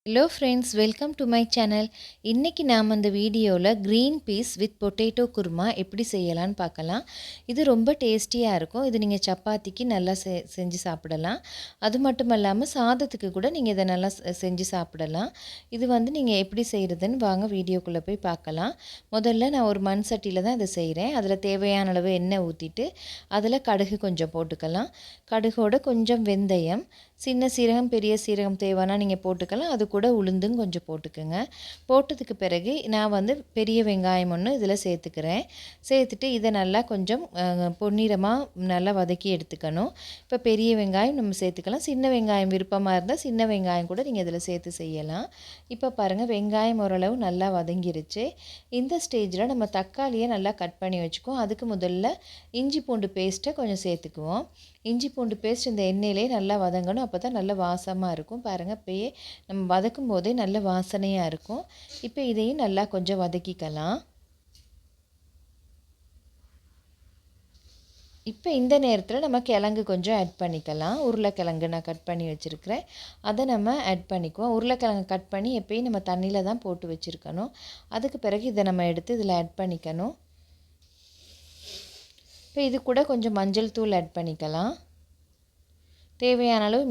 Hello friends, welcome to my channel. இன்றைக்கி நாம் அந்த வீடியோவில் green peas with potato kurma எப்படி செய்யலான்னு பார்க்கலாம். இது ரொம்ப டேஸ்டியாக இருக்கும். இது நீங்கள் சப்பாத்திக்கு நல்லா செஞ்சு சாப்பிடலாம். அது மட்டும் இல்லாமல் சாதத்துக்கு கூட நீங்கள் இதை நல்லா செஞ்சு சாப்பிடலாம். இது நீங்கள் எப்படி செய்கிறதுன்னு வாங்க வீடியோக்குள்ளே போய் பார்க்கலாம். முதல்ல நான் ஒரு மண் சட்டியில் தான் இதை செய்கிறேன். அதில் தேவையான அளவு எண்ணெய் ஊற்றிட்டு அதில் கடுகு கொஞ்சம் போட்டுக்கலாம். கடுகோட கொஞ்சம் வெந்தயம், சின்ன சீரகம், பெரிய சீரகம் தேவைன்னா நீங்கள் போட்டுக்கலாம். அது கூட உளுந்தும் கொஞ்சம் போட்டுக்கோங்க. போட்டதுக்கு பிறகு நான் பெரிய வெங்காயம் ஒன்று இதில் சேர்த்துக்கிறேன். சேர்த்துட்டு இதை நல்லா கொஞ்சம் பொன்னிறமாக நல்லா வதக்கி எடுத்துக்கணும். இப்போ பெரிய வெங்காயம் நம்ம சேர்த்துக்கலாம். சின்ன வெங்காயம் விருப்பமாக இருந்தால் சின்ன வெங்காயம் கூட நீங்கள் இதில் சேர்த்து செய்யலாம். இப்போ பாருங்கள், வெங்காயம் ஓரளவு நல்லா வதங்கிருச்சு. இந்த ஸ்டேஜில் நம்ம தக்காளியை நல்லா கட் பண்ணி வச்சுக்குவோம். அதுக்கு முதல்ல இஞ்சி பூண்டு பேஸ்ட்டை கொஞ்சம் சேர்த்துக்குவோம். இஞ்சி பூண்டு பேஸ்ட் இந்த எண்ணெயிலே நல்லா வதங்கணும். அப்போ தான் நல்ல வாசமாக இருக்கும். பாருங்கள், இப்போயே நம்ம வதக்கும் போதே நல்ல வாசனையாக இருக்கும். இப்போ இதையும் நல்லா கொஞ்சம் வதக்கிக்கலாம். இப்போ இந்த நேரத்தில் நம்ம கிழங்கு கொஞ்சம் ஆட் பண்ணிக்கலாம். உருளைக்கிழங்கு நான் கட் பண்ணி வச்சுருக்கிறேன், அதை நம்ம ஆட் பண்ணிக்குவோம். உருளைக்கிழங்கு கட் பண்ணி எப்பயும் நம்ம தண்ணியில் தான் போட்டு வச்சுருக்கணும். அதுக்கு பிறகு இதை நம்ம எடுத்து இதில் ஆட் பண்ணிக்கணும். இப்போ இது கூட கொஞ்சம் மஞ்சள் தூள் ஆட் பண்ணிக்கலாம். தேவையான அளவு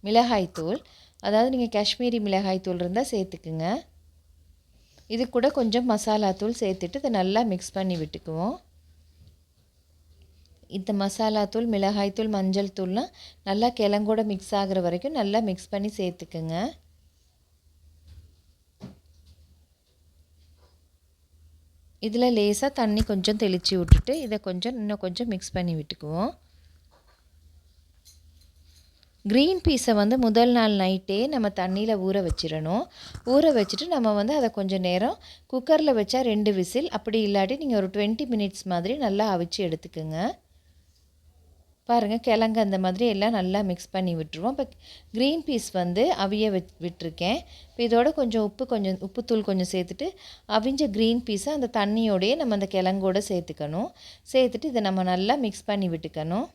மிளகாய்த்தூள், அதாவது நீங்கள் காஷ்மீரி மிளகாய்த்தூள் இருந்தால் சேர்த்துக்குங்க. இது கூட கொஞ்சம் மசாலா தூள் சேர்த்துட்டு இதை நல்லா மிக்ஸ் பண்ணி விட்டுக்குவோம். இந்த மசாலா தூள், மிளகாய்த்தூள், மஞ்சள் தூள்லாம் நல்லா கிழங்கோட மிக்ஸ் ஆகிற வரைக்கும் நல்லா மிக்ஸ் பண்ணி சேர்த்துக்குங்க. இதில் லேசாக தண்ணி கொஞ்சம் தெளித்து விட்டுட்டு இதை இன்னும் கொஞ்சம் மிக்ஸ் பண்ணி விட்டுக்குவோம். க்ரீன் பீஸை முதல் நாள் நைட்டே நம்ம தண்ணியில் ஊற வச்சிடணும். ஊற வச்சுட்டு நம்ம அதை கொஞ்சம் நேரம் குக்கரில் வச்சா 2 விசில், அப்படி இல்லாட்டி நீங்கள் ஒரு 20 மினிட்ஸ் மாதிரி நல்லா அவிச்சு எடுத்துக்குங்க. பாருங்கள், கிழங்கு அந்த மாதிரி எல்லாம் நல்லா மிக்ஸ் பண்ணி விட்டுருவோம். இப்போ க்ரீன் பீஸ் அவிய விட்டுருக்கேன். இப்போ இதோட கொஞ்சம் உப்புத்தூள் கொஞ்சம் சேர்த்துட்டு அவிஞ்ச க்ரீன் பீஸை அந்த தண்ணியோடையே நம்ம அந்த கிழங்கோடு சேர்த்துக்கணும். சேர்த்துட்டு இதை நம்ம நல்லா மிக்ஸ் பண்ணி விட்டுக்கணும்.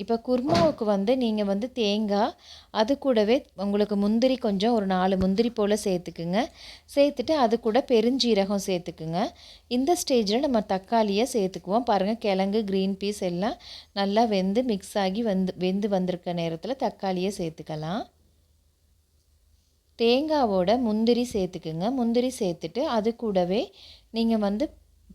இப்போ குருமாவுக்கு நீங்கள் தேங்காய், அது கூடவே உங்களுக்கு முந்திரி கொஞ்சம் ஒரு 4 முந்திரி போல் சேர்த்துக்குங்க. சேர்த்துட்டு அது கூட பெருஞ்சீரகம் சேர்த்துக்குங்க. இந்த ஸ்டேஜில் நம்ம தக்காளியை சேர்த்துக்குவோம். பாருங்கள், கிழங்கு, க்ரீன் பீஸ் எல்லாம் நல்லா மிக்ஸ் ஆகி வெந்து வந்திருக்க நேரத்தில் தக்காளியை சேர்த்துக்கலாம். தேங்காவோட முந்திரி சேர்த்துக்குங்க. முந்திரி சேர்த்துட்டு அது கூடவே நீங்கள்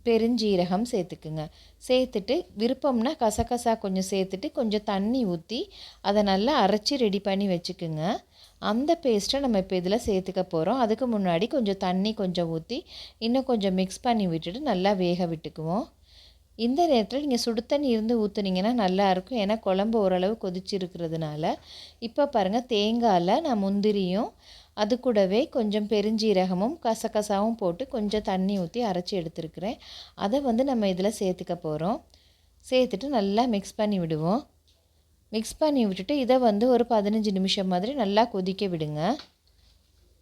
பெருஞ்சீரகம் சேர்த்துக்குங்க. சேர்த்துட்டு விருப்பம்னா கசகசா கொஞ்சம் சேர்த்துட்டு கொஞ்சம் தண்ணி ஊற்றி அதை நல்லா அரைச்சி ரெடி பண்ணி வச்சுக்குங்க. அந்த பேஸ்ட்டை நம்ம இப்போ இதில் சேர்த்துக்க போகிறோம். அதுக்கு முன்னாடி கொஞ்சம் தண்ணி கொஞ்சம் ஊற்றி இன்னும் கொஞ்சம் மிக்ஸ் பண்ணி விட்டுட்டு நல்லா வேக விட்டுக்குவோம். இந்த நேரத்தில் நீங்கள் சுடு தண்ணி ஊற்றுனீங்கன்னா நல்லாயிருக்கும். ஏன்னா குழம்பு ஓரளவு கொதிச்சிருக்கிறதுனால. இப்போ பாருங்கள், தேங்காயில் நான் முந்திரியும் அது கூடவே கொஞ்சம் பெருஞ்சீரகமும் கசகசாவும் போட்டு கொஞ்சம் தண்ணி ஊற்றி அரைச்சி எடுத்துருக்கிறேன். அதை நம்ம இதில் சேர்த்துக்க போகிறோம். சேர்த்துட்டு நல்லா மிக்ஸ் பண்ணி விடுவோம். மிக்ஸ் பண்ணி விட்டுட்டு இதை ஒரு 15 நிமிஷம் மாதிரி நல்லா கொதிக்க விடுங்க.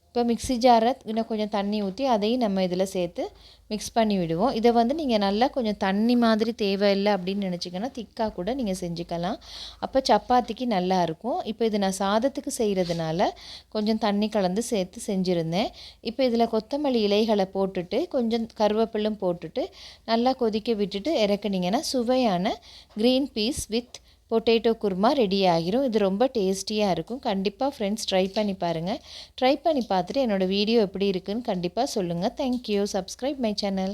இப்போ மிக்ஸி ஜாரை இன்னும் கொஞ்சம் தண்ணி ஊற்றி அதையும் நம்ம இதில் சேர்த்து மிக்ஸ் பண்ணி விடுவோம். இதை நீங்கள் நல்லா கொஞ்சம் தண்ணி மாதிரி தேவையில்லை அப்படின்னு நினச்சிங்கன்னா திக்காக கூட நீங்கள் செஞ்சுக்கலாம். அப்போ சப்பாத்திக்கு நல்லாயிருக்கும். இப்போ இது நான் சாதத்துக்கு செய்கிறதுனால கொஞ்சம் தண்ணி கலந்து சேர்த்து செஞ்சுருந்தேன். இப்போ இதில் கொத்தமல்லி இலைகளை போட்டுட்டு கொஞ்சம் கருவேப்பிலும் போட்டுட்டு நல்லா கொதிக்க விட்டுட்டு இறக்குனீங்கன்னா சுவையான green peas with potato kurma ready ஆகிரும். இது ரொம்ப டேஸ்டியாக இருக்கும். கண்டிப்பாக ஃப்ரெண்ட்ஸ் ட்ரை பண்ணி பாருங்கள். ட்ரை பண்ணி பார்த்துட்டு என்னோடய வீடியோ எப்படி இருக்குதுன்னு கண்டிப்பாக சொல்லுங்கள். தேங்க்யூ. Subscribe my channel.